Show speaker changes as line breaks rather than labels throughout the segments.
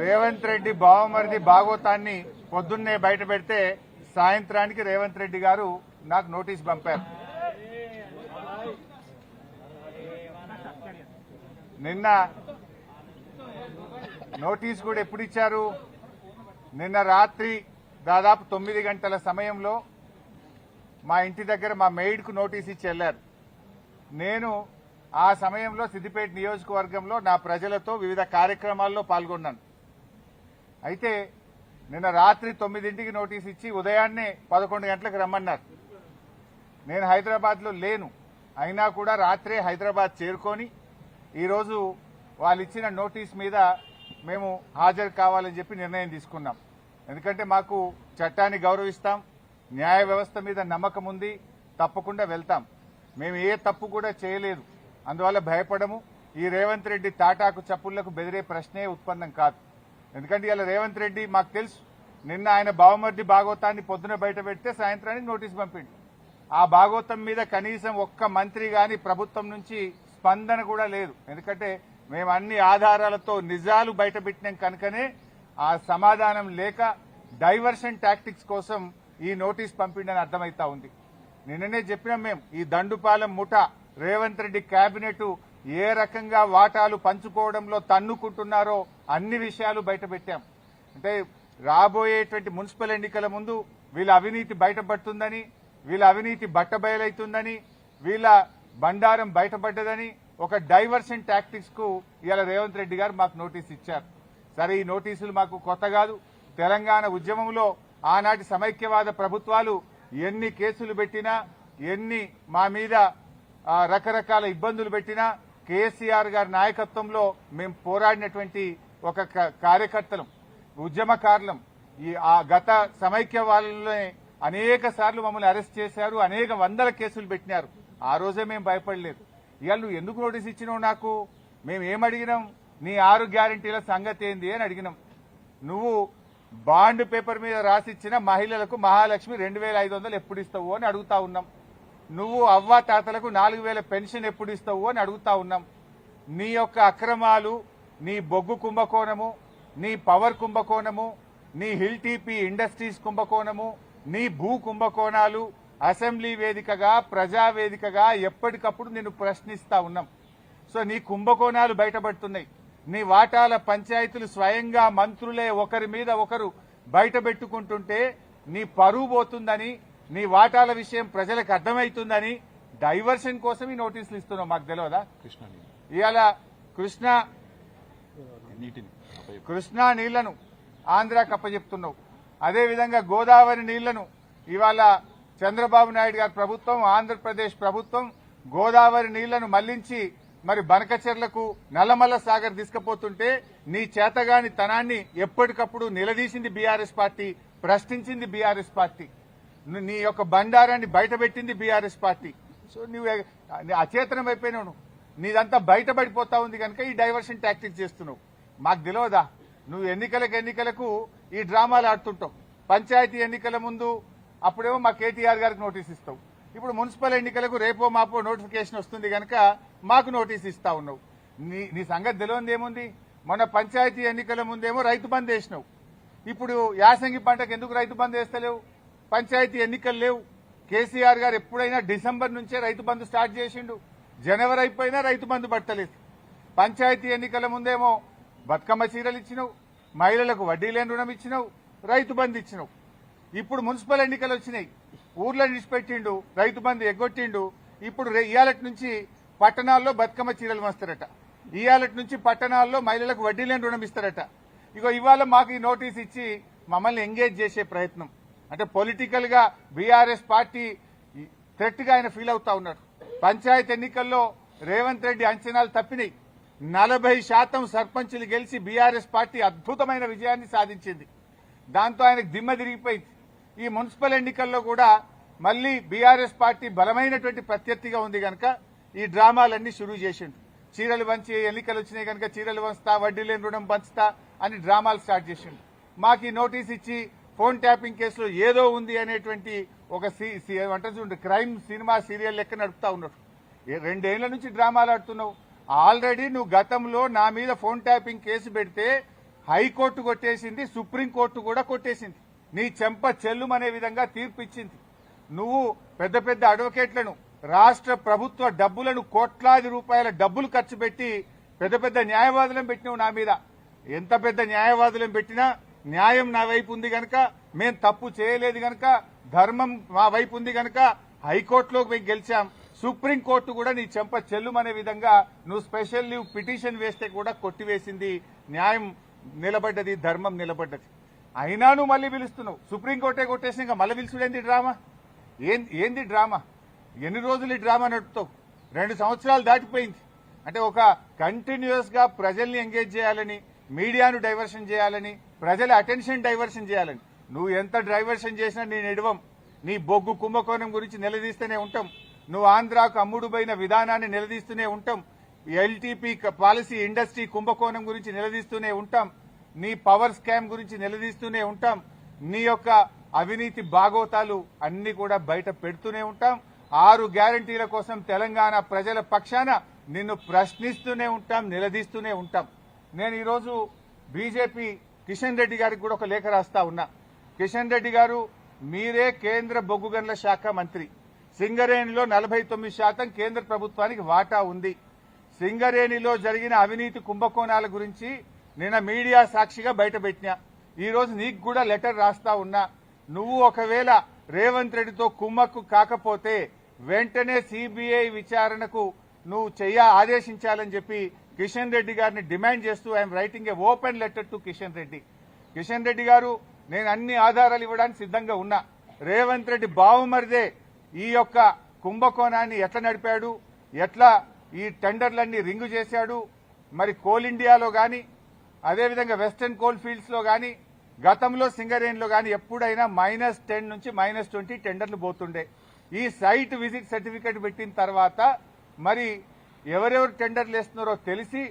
రేవంత్ రెడ్డి బావమరిది భాగవతాన్ని పొద్దున్నే బయట పెడితే సాయంత్రానికి రేవంత్ రెడ్డి గారు నాకు నోటీస్ పంపారు. నిన్న నోటీస్ కూడా ఎప్పుడు ఇచ్చారు? నిన్న రాత్రి దాదాపు 9 గంటల సమయంలో మా ఇంటి దగ్గర మా మెయిడ్కు నోటీస్ ఇచ్చి వెళ్లారు. నేను ఆ సమయంలో సిద్దిపేట నియోజకవర్గంలో నా ప్రజలతో వివిధ కార్యక్రమాల్లో పాల్గొన్నాను. అయితే నిన్న రాత్రి 9ంటికి నోటీస్ ఇచ్చి ఉదయాన్నే 11 గంటలకు రమ్మన్నారు. నేను హైదరాబాద్లో లేను. అయినా కూడా రాత్రే హైదరాబాద్ చేరుకొని ఈరోజు వాళ్ళు ఇచ్చిన నోటీస్ మీద మేము హాజరు కావాలని చెప్పి నిర్ణయం తీసుకున్నాం. ఎందుకంటే మాకు చట్టాన్ని గౌరవిస్తాం, న్యాయ వ్యవస్థ మీద నమ్మకం ఉంది, తప్పకుండా వెళ్తాం. మేము ఏ తప్పు కూడా చేయలేదు, అందువల్ల భయపడము. ఈ రేవంత్ రెడ్డి తాటాకు చప్పుళ్లకు బెదిరే ప్రశ్నే ఉత్పన్నం కాదు. ఎందుకంటే ఇలా రేవంత్ రెడ్డి మాకు తెలుసు, నిన్న ఆయన బావమర్ది భాగవతాన్ని పొద్దున బయట పెడితే సాయంత్రానికి నోటీస్ పంపిండు. ఆ భాగవతం మీద కనీసం ఒక్క మంత్రి గాని ప్రభుత్వం నుంచి స్పందన కూడా లేదు. ఎందుకంటే మేము అన్ని ఆధారాలతో నిజాలు బయట పెట్టినాం కనుకనే ఆ సమాధానం లేక డైవర్షన్ టాక్టిక్స్ కోసం ఈ నోటీస్ పంపిండని అర్థమైతా ఉంది. నిన్ననే చెప్పినాం మేము, ఈ దండుపాలెం ముఠ రేవంత్ రెడ్డి కేబినెట్ ఏ రకంగా వాటాలు పంచుకోవడంలో తన్నుకుంటున్నారో అన్ని విషయాలు బయట పెట్టాం. అంటే రాబోయేటువంటి మున్సిపల్ ఎన్నికల ముందు వీళ్ళ అవినీతి బయటపడుతుందని, వీళ్ళ అవినీతి బట్టబయలైతుందని, వీళ్ళ బండారం బయటపడ్డదని ఒక డైవర్షన్ టాక్టిక్స్ కు ఇవాళ రేవంత్ రెడ్డి గారు మాకు నోటీస్ ఇచ్చారు. సరే, ఈ నోటీసులు మాకు కొత్త కాదు. తెలంగాణ ఉద్యమంలో ఆనాటి సమైక్యవాద ప్రభుత్వాలు ఎన్ని కేసులు పెట్టినా, ఎన్ని మా మీద రకరకాల ఇబ్బందులు పెట్టినా కేసీఆర్ గారి నాయకత్వంలో మేము పోరాడినటువంటి ఒక కార్యకర్తలం, ఉద్యమకారులం. ఆ గత సమైక్యవాదంలోనే అనేక సార్లు మమ్మల్ని అరెస్ట్ చేశారు, అనేక వందల కేసులు పెట్టినారు. ఆ రోజే మేము భయపడలేదు. ఇవాళ నువ్వు ఎందుకు నోటీస్ ఇచ్చినావు నాకు? మేము ఏమడిగినాం? నీ 6 గ్యారెంటీల సంగతి ఏంది అని అడిగినాం. నువ్వు బాండ్ పేపర్ మీద రాసిచ్చిన మహిళలకు మహాలక్ష్మి 2500 ఎప్పుడు ఇస్తావు అని అడుగుతా ఉన్నాం. నువ్వు అవ్వ తాతలకు 4000 పెన్షన్ ఎప్పుడు ఇస్తావు అని అడుగుతా ఉన్నాం. నీ యొక్క అక్రమాలు, నీ బొగ్గు కుంభకోణము, నీ పవర్ కుంభకోణము, నీ హిల్ టీపీ ఇండస్ట్రీస్ కుంభకోణము, నీ భూ కుంభకోణాలు అసెంబ్లీ వేదికగా, ప్రజావేదికగా ఎప్పటికప్పుడు నిన్ను ప్రశ్నిస్తా ఉన్నాం. సో నీ కుంభకోణాలు బయటపడుతున్నాయి. నీ వాటాల పంచాయతీలు స్వయంగా మంత్రులే ఒకరి మీద ఒకరు బయట పెట్టుకుంటుంటే నీ పరువు పోతుందని, నీ వాటాల విషయం ప్రజలకు అర్థమవుతుందని డైవర్షన్ కోసం ఈ నోటీసులు ఇస్తున్నావు. మాకు తెలియదా? ఇవాళ కృష్ణా నీళ్లను ఆంధ్రాకి అప్పచెప్తున్నావు. అదేవిధంగా గోదావరి నీళ్లను ఇవాళ చంద్రబాబు నాయుడు గారి ప్రభుత్వం, ఆంధ్రప్రదేశ్ ప్రభుత్వం గోదావరి నీళ్లను మళ్లించి మరి బనకచెర్లకు, నల్లమల్ల సాగర్ తీసుకుపోతుంటే నీ చేతగాని తనాన్ని ఎప్పటికప్పుడు నిలదీసింది బీఆర్ఎస్ పార్టీ, ప్రశ్నించింది బీఆర్ఎస్ పార్టీ. నీ యొక్క బండారాన్ని బయటపెట్టింది బీఆర్ఎస్ పార్టీ. సో నువ్వు అచేతనం అయిపోయినావు. నీదంతా బయటపడిపోతా ఉంది కనుక ఈ డైవర్షన్ టాక్టిక్స్ చేస్తున్నావు. మాకు తెలియదా? నువ్వు ఎన్నికలకు ఈ డ్రామాలు ఆడుతుంటావు. పంచాయతీ ఎన్నికల ముందు అప్పుడేమో మా కేటీఆర్ గారికి నోటీస్ ఇస్తావు. ఇప్పుడు మున్సిపల్ ఎన్నికలకు రేపో మాపో నోటిఫికేషన్ వస్తుంది కనుక మాకు నోటీస్ ఇస్తా ఉన్నావు. నీ సంగతి తెలియదు ఏముంది? మొన్న పంచాయతీ ఎన్నికల ముందేమో రైతు బంద్ వేసినావు. ఇప్పుడు యాసంగి పంటకు ఎందుకు రైతు బంద్ వేస్తలేవు? పంచాయతీ ఎన్నికలు లేవు. కేసీఆర్ గారు ఎప్పుడైనా డిసెంబర్ నుంచే రైతు బంద్ స్టార్ట్ చేసిండు. జనవరి అయిపోయినా రైతు బంద్ పడతలేదు. పంచాయతీ ఎన్నికల ముందేమో బతుకమ్మ చీరలు ఇచ్చినావు, మహిళలకు వడ్డీ లేని రుణం ఇచ్చినావు, రైతు బంద్ ఇచ్చినావు. ఇప్పుడు మున్సిపల్ ఎన్నికలు వచ్చినాయి, ఊర్లో నిడిచిపెట్టిండు, రైతు బంద్ ఎగ్గొట్టిండు. ఇప్పుడు ఇయాలటి నుంచి పట్టణాల్లో బతుకమ్మ చీరలు వస్తారట, ఇయాలటి నుంచి పట్టణాల్లో మహిళలకు వడ్డీ లేని రుణం ఇస్తారట. ఇగో ఇవాళ మాకు ఈ నోటీస్ ఇచ్చి మమ్మల్ని ఎంగేజ్ చేసే ప్రయత్నం. అంటే పొలిటికల్ గా బీఆర్ఎస్ పార్టీ థ్రెట్ గా ఆయన ఫీల్ అవుతా ఉన్నాడు. పంచాయతీ ఎన్నికల్లో రేవంత్ రెడ్డి అంచనాలు తప్పినాయి. 40% సర్పంచులు గెలిచి బీఆర్ఎస్ పార్టీ అద్భుతమైన విజయాన్ని సాధించింది. దాంతో ఆయనకు దిమ్మ తిరిగిపోయింది. ఈ మున్సిపల్ ఎన్నికల్లో కూడా మళ్లీ బీఆర్ఎస్ పార్టీ బలమైనటువంటి ప్రత్యర్థిగా ఉంది కనుక ఈ డ్రామాలన్నీ షురూ చేసిండు. చీరలు పంచి ఎన్నికలు వచ్చినాయి కనుక చీరలు పంచుతా, వడ్డీ లేని రుణం పంచుతా అని డ్రామాలు స్టార్ట్ చేసిండు. మాకు ఈ నోటీస్ ఇచ్చి ఫోన్ ట్యాపింగ్ కేసులో ఏదో ఉంది అనేటువంటి ఒక క్రైమ్ సినిమా సీరియల్ లెక్క నడుపుతా ఉన్నారు. 2 ఏళ్ల నుంచి డ్రామాలు ఆడుతున్నావు. ఆల్రెడీ నువ్వు గతంలో నా మీద ఫోన్ ట్యాపింగ్ కేసు పెడితే హైకోర్టు కొట్టేసింది, సుప్రీంకోర్టు కూడా కొట్టేసింది. నీ చెంప చెల్లుమనే విధంగా తీర్పు ఇచ్చింది. నువ్వు పెద్ద పెద్ద అడ్వకేట్లను, రాష్ట్ర ప్రభుత్వ డబ్బులను, కోట్లాది రూపాయల డబ్బులు ఖర్చు పెట్టి పెద్ద పెద్ద న్యాయవాదులను పెట్టినావు నా మీద. ఎంత పెద్ద న్యాయవాదులను పెట్టినా న్యాయం నా వైపు ఉంది గనక, మేం తప్పు చేయలేదు గనక, ధర్మం మా వైపు ఉంది గనక హైకోర్టులో మేము గెలిచాం. సుప్రీంకోర్టు కూడా నీ చెంప చెల్లుమనే విధంగా నువ్వు స్పెషల్ లీవ్ పిటిషన్ వేస్తే కూడా కొట్టివేసింది. న్యాయం నిలబడ్డది, ధర్మం నిలబడ్డది. అయినా నువ్వు మళ్ళీ పిలుస్తున్నావు. సుప్రీంకోర్టే కొట్టేసినాక మళ్ళీ పిలుచుడేంది డ్రామా? ఏంది డ్రామా? ఎన్ని రోజులు ఈ డ్రామా నడుపుతావు? 2 సంవత్సరాలు దాటిపోయింది. అంటే ఒక కంటిన్యూస్ గా ప్రజల్ని ఎంగేజ్ చేయాలని, మీడియాను డైవర్షన్ చేయాలని, ప్రజల అటెన్షన్ డైవర్షన్ చేయాలని నువ్వు ఎంత డైవర్షన్ చేసినా నేను ఎడవం. నీ బొగ్గు కుంభకోణం గురించి నిలదీస్తూనే ఉంటాం. నువ్వు ఆంధ్రాకు అమ్ముడుపోయిన విధానాన్ని నిలదీస్తూనే ఉంటాం. ఎల్టీపీ పాలసీ ఇండస్ట్రీ కుంభకోణం గురించి నిలదీస్తూనే ఉంటాం. నీ పవర్ స్కామ్ గురించి నిలదీస్తూనే ఉంటాం. నీ యొక్క అవినీతి బాగోతాలు అన్ని కూడా బయట పెడుతూనే ఉంటాం. 6 గ్యారంటీల కోసం తెలంగాణ ప్రజల పక్షాన నిన్ను ప్రశ్నిస్తూనే ఉంటాం, నిలదీస్తూనే ఉంటాం. నేను ఈరోజు బీజేపీ కిషన్ రెడ్డి గారికి కూడా ఒక లేఖ రాస్తా ఉన్నా. కిషన్ రెడ్డి గారు, మీరే కేంద్ర బొగ్గు గనుల శాఖ మంత్రి. సింగరేణిలో 49% కేంద్ర ప్రభుత్వానికి వాటా ఉంది. సింగరేణిలో జరిగిన అవినీతి కుంభకోణాల గురించి నిన్న మీడియా సాక్షిగా బయటపెట్టినా. ఈ రోజు నీకు కూడా లెటర్ రాస్తా ఉన్నా. నువ్వు ఒకవేళ రేవంత్ రెడ్డితో కుమ్మక్కు కాకపోతే వెంటనే సిబిఐ విచారణకు నువ్వు ఆదేశించాలని చెప్పి కిషన్ రెడ్డి గారిని డిమాండ్ చేస్తూ I'm writing A open letter to Kishan Reddy. Kishan Reddy గారు, నేను అన్ని ఆధారాలు ఇవ్వడానికి సిద్ధంగా ఉన్నా. రేవంత్ రెడ్డి బావుమరిదే ఈ యొక్క కుంభకోణాన్ని ఎట్లా నడిపాడు, ఎట్లా ఈ టెండర్లన్నీ రింగు చేశాడు, మరి కోల్ ఇండియాలో గాని, అదేవిధంగా వెస్టర్న్ కోల్ ఫీల్డ్స్ లో గాని, గతంలో సింగరేణిలో గాని ఎప్పుడైనా -10 నుంచి -20 టెండర్లు పోతుండే. ఈ సైట్ విజిట్ సర్టిఫికేట్ పెట్టిన తర్వాత మరి ఎవరెవరు టెండర్లు వేస్తున్నారో తెలిసి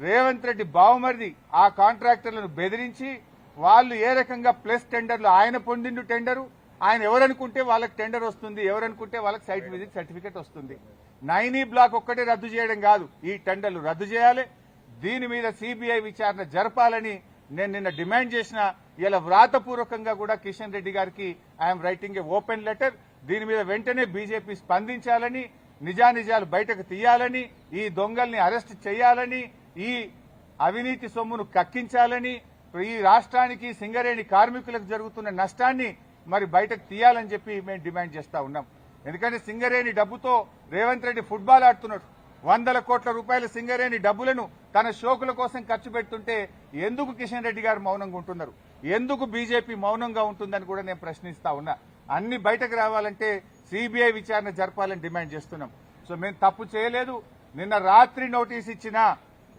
రేవంత్ రెడ్డి బావుమరిది ఆ కాంట్రాక్టర్లను బెదిరించి వాళ్ళు ఏ రకంగా ప్లస్ టెండర్లు, ఆయన పొందిండు టెండరు, ఆయన ఎవరనుకుంటే వాళ్ళకి టెండర్ వస్తుంది, ఎవరనుకుంటే వాళ్ళకి సైట్ విజిట్ సర్టిఫికేట్ వస్తుంది. 9E బ్లాక్ ఒక్కటే రద్దు చేయడం కాదు, ఈ టెండర్లు రద్దు చేయాలి. దీని మీద సిబిఐ విచారణ జరపాలని నేను నిన్న డిమాండ్ చేసిన. ఇలా వ్రాతపూర్వకంగా కూడా కిషన్ రెడ్డి గారికి I'm writing A open letter. దీని మీద వెంటనే బీజేపీ స్పందించాలని, నిజానిజాలు బయటకు తీయాలని, ఈ దొంగల్ని అరెస్ట్ చేయాలని, ఈ అవినీతి సొమ్మును కక్కించాలని, ఈ రాష్ట్రానికి సింగరేణి కార్మికులకు జరుగుతున్న నష్టాన్ని మరి బయటకు తీయాలని చెప్పి మేము డిమాండ్ చేస్తా ఉన్నాం. ఎందుకంటే సింగరేణి డబ్బుతో రేవంత్ రెడ్డి ఫుట్బాల్ ఆడుతున్నాడు. 100 కోట్ల రూపాయల సింగరేణి డబ్బులను తన షోకుల కోసం ఖర్చు పెడుతుంటే ఎందుకు కిషన్ రెడ్డి గారు మౌనంగా ఉంటున్నారు? ఎందుకు బీజేపీ మౌనంగా ఉంటుందని కూడా నేను ప్రశ్నిస్తా ఉన్నా. అన్ని బయటకు రావాలంటే సిబిఐ విచారణ జరపాలని డిమాండ్ చేస్తున్నాం. సో మేము తప్పు చేయలేదు. నిన్న రాత్రి నోటీస్ ఇచ్చినా,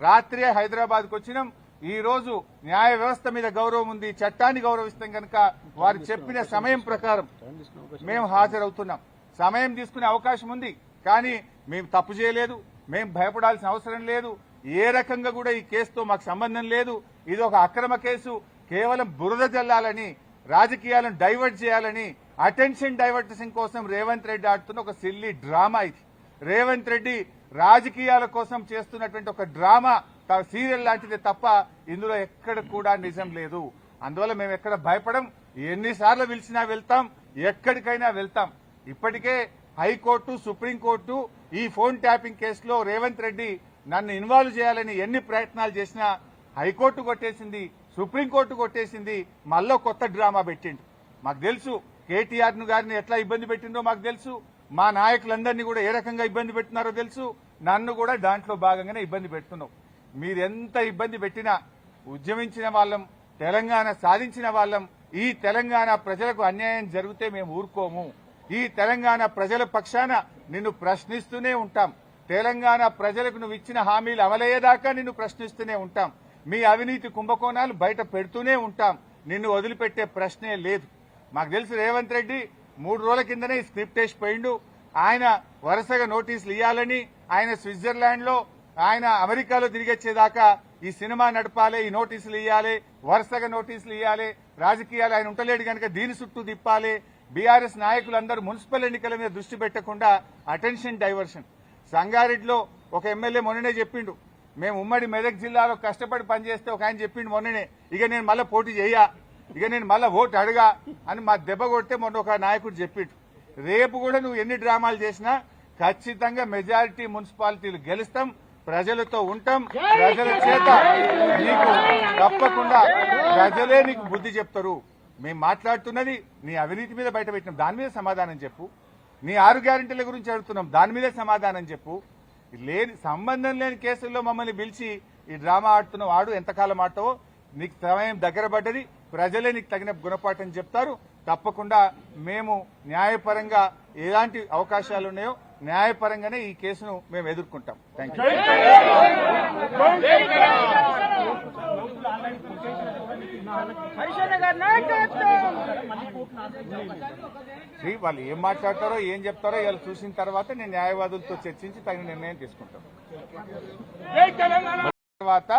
రాత్రే హైదరాబాద్కు వచ్చినాం. ఈ రోజు న్యాయ వ్యవస్థ మీద గౌరవం ఉంది, చట్టాన్ని గౌరవిస్తాం కనుక వారు చెప్పిన సమయం ప్రకారం మేము హాజరవుతున్నాం. సమయం తీసుకునే అవకాశం ఉంది, కానీ మేము తప్పు చేయలేదు, మేము భయపడాల్సిన అవసరం లేదు. ఏ రకంగా కూడా ఈ కేసుతో మాకు సంబంధం లేదు. ఇది ఒక అక్రమ కేసు. కేవలం బురద జల్లాలని, రాజకీయాలను డైవర్ట్ చేయాలని, అటెన్షన్ డైవర్టేషన్ కోసం రేవంత్ రెడ్డి ఆడుతున్న ఒక సిల్లీ డ్రామా ఇది. రేవంత్ రెడ్డి రాజకీయాల కోసం చేస్తున్నటువంటి ఒక డ్రామా, సీరియల్ లాంటిదే తప్ప ఇందులో ఎక్కడ కూడా నిజం లేదు. అందువల్ల మేము ఎక్కడ భయపడం. ఎన్నిసార్లు పిలిచినా వెళ్తాం, ఎక్కడికైనా వెళ్తాం. ఇప్పటికే హైకోర్టు, సుప్రీంకోర్టు ఈ ఫోన్ ట్యాపింగ్ కేసులో రేవంత్ రెడ్డి నన్ను ఇన్వాల్వ్ చేయాలని ఎన్ని ప్రయత్నాలు చేసినా హైకోర్టు కొట్టేసింది, సుప్రీంకోర్టు కొట్టేసింది. మళ్ళీ కొత్త డ్రామా పెట్టిండు. మాకు తెలుసు కేటీఆర్ గారిని ఎట్లా ఇబ్బంది పెట్టిందో మాకు తెలుసు. మా నాయకులందరినీ కూడా ఏ రకంగా ఇబ్బంది పెడుతున్నారో తెలుసు. నన్ను కూడా దాంట్లో భాగంగానే ఇబ్బంది పెడుతున్నావు. మీరెంత ఇబ్బంది పెట్టినా, ఉద్యమించిన వాళ్ళం, తెలంగాణ సాధించిన వాళ్ళం, ఈ తెలంగాణ ప్రజలకు అన్యాయం జరిగితే మేము ఊరుకోము. ఈ తెలంగాణ ప్రజల పక్షాన నిన్ను ప్రశ్నిస్తూనే ఉంటాం. తెలంగాణ ప్రజలకు నువ్వు ఇచ్చిన హామీలు అమలయ్యేదాకా నిన్ను ప్రశ్నిస్తూనే ఉంటాం. మీ అవినీతి కుంభకోణాలు బయట పెడుతూనే ఉంటాం. నిన్ను వదిలిపెట్టే ప్రశ్నే లేదు. మాకు తెలుసు రేవంత్ రెడ్డి 3 రోజుల కిందనే ఈ స్క్రిప్ట్ వేసిపోయిండు. ఆయన వరుసగా నోటీసులు ఇవ్వాలని, ఆయన స్విట్జర్లాండ్ లో, ఆయన అమెరికాలో తిరిగొచ్చేదాకా ఈ సినిమా నడపాలి, ఈ నోటీసులు ఇవ్వాలి, వరుసగా నోటీసులు ఇవ్వాలి. రాజకీయాలు ఆయన ఉంటలేడు కనుక దీని చుట్టూ తిప్పాలి. బీఆర్ఎస్ నాయకులందరూ మున్సిపల్ ఎన్నికల మీద దృష్టి పెట్టకుండా అటెన్షన్ డైవర్షన్. సంగారెడ్డిలో ఒక ఎమ్మెల్యే మొన్ననే చెప్పిండు, మేము ఉమ్మడి మెదక్ జిల్లాలో కష్టపడి పనిచేస్తే ఒక ఆయన చెప్పిండు మొన్ననే, ఇక నేను మళ్ళీ పోటీ చెయ్యా, ఇక నేను మళ్ళీ ఓటు అడగా అని మా దెబ్బ కొడితే మొన్న ఒక నాయకుడు చెప్పిండు. రేపు కూడా నువ్వు ఎన్ని డ్రామాలు చేసినా ఖచ్చితంగా మెజారిటీ మున్సిపాలిటీలు గెలుస్తాం, ప్రజలతో ఉంటాం, ప్రజల చేత నీకు తప్పకుండా ప్రజలే నీకు బుద్ధి చెప్తారు. మేము మాట్లాడుతున్నది నీ అవినీతి మీద బయట పెట్టినాం, దాని మీద సమాధానం చెప్పు. నీ 6 గ్యారెంటీల గురించి అడుగుతున్నాం, దాని మీద సమాధానం చెప్పు. లేని సంబంధం లేని కేసుల్లో మమ్మల్ని పిలిచి ఈ డ్రామా ఆడుతున్న వాడు ఎంతకాలం ఆడతావో నీకు సమయం దగ్గర పడ్డది, ప్రజలే నీకు తగిన గుణపాఠం చెప్తారు. తప్పకుండా మేము న్యాయపరంగా ఎలాంటి అవకాశాలు ఉన్నాయో న్యాయపరంగానే ఈ కేసును మేము ఎదుర్కొంటాం. Thank you. వాళ్ళు ఏం మాట్లాడతారో ఏం చెప్తారో ఇవాళ చూసిన తర్వాత నేను న్యాయవాదులతో చర్చించి తగిన నిర్ణయం తీసుకుంటాం. తర్వాత